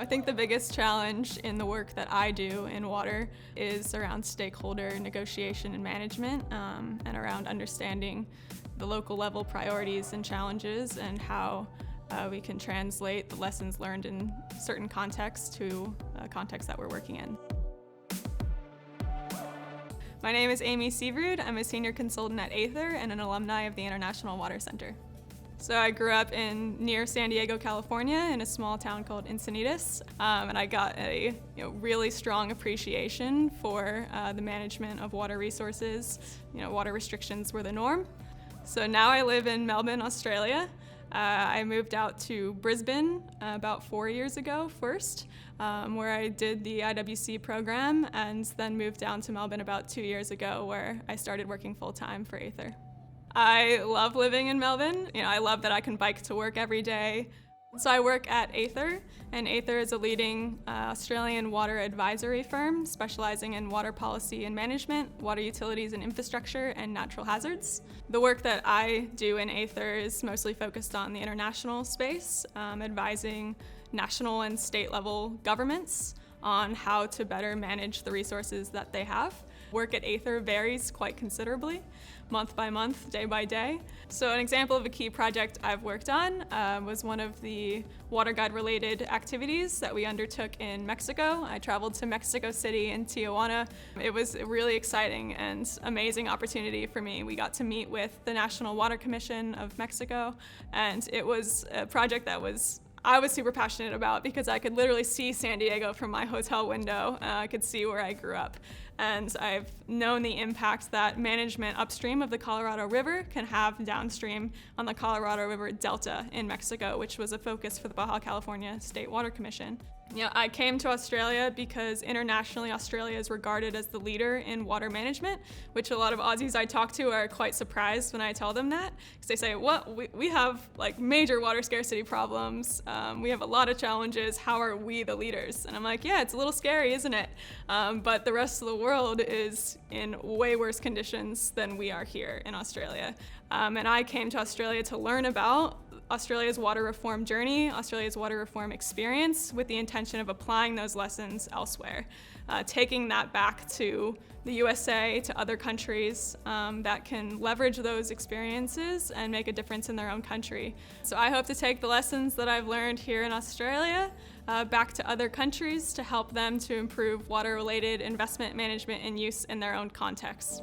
I think the biggest challenge in the work that I do in water is around stakeholder negotiation and management, and around understanding the local level priorities and challenges and how we can translate the lessons learned in certain contexts to a context that we're working in. My name is Syvrud. I'm a senior consultant at Aither and an alumni of the International WaterCentre. So I grew up near San Diego, California, in a small town called Encinitas, and I got a really strong appreciation for the management of water resources. Water restrictions were the norm. So now I live in Melbourne, Australia. I moved out to Brisbane about 4 years ago first, where I did the IWC program, and then moved down to Melbourne about 2 years ago, where I started working full-time for Aither. I love living in Melbourne. I love that I can bike to work every day. So I work at Aither, and Aither is a leading Australian water advisory firm specializing in water policy and management, water utilities and infrastructure, and natural hazards. The work that I do in Aither is mostly focused on the international space, advising national and state level governments on how to better manage the resources that they have. Work at Aither varies quite considerably, month by month, day by day. So an example of a key project I've worked on was one of the water guide related activities that we undertook in Mexico. I traveled to Mexico City and Tijuana. It was a really exciting and amazing opportunity for me. We got to meet with the National Water Commission of Mexico, and it was a project that I was super passionate about because I could literally see San Diego from my hotel window. I could see where I grew up. And I've known the impact that management upstream of the Colorado River can have downstream on the Colorado River Delta in Mexico, which was a focus for the Baja California State Water Commission. I came to Australia because internationally Australia is regarded as the leader in water management, which a lot of Aussies I talk to are quite surprised when I tell them that, because they say, "What? We have major water scarcity problems. We have a lot of challenges. How are we the leaders?" And I'm like, "Yeah, it's a little scary, isn't it?" But the rest of the world is in way worse conditions than we are here in Australia. And I came to Australia to learn about Australia's water reform journey, Australia's water reform experience, with the intention of applying those lessons elsewhere, taking that back to the USA, to other countries that can leverage those experiences and make a difference in their own country. So I hope to take the lessons that I've learned here in Australia back to other countries to help them to improve water-related investment management and use in their own contexts.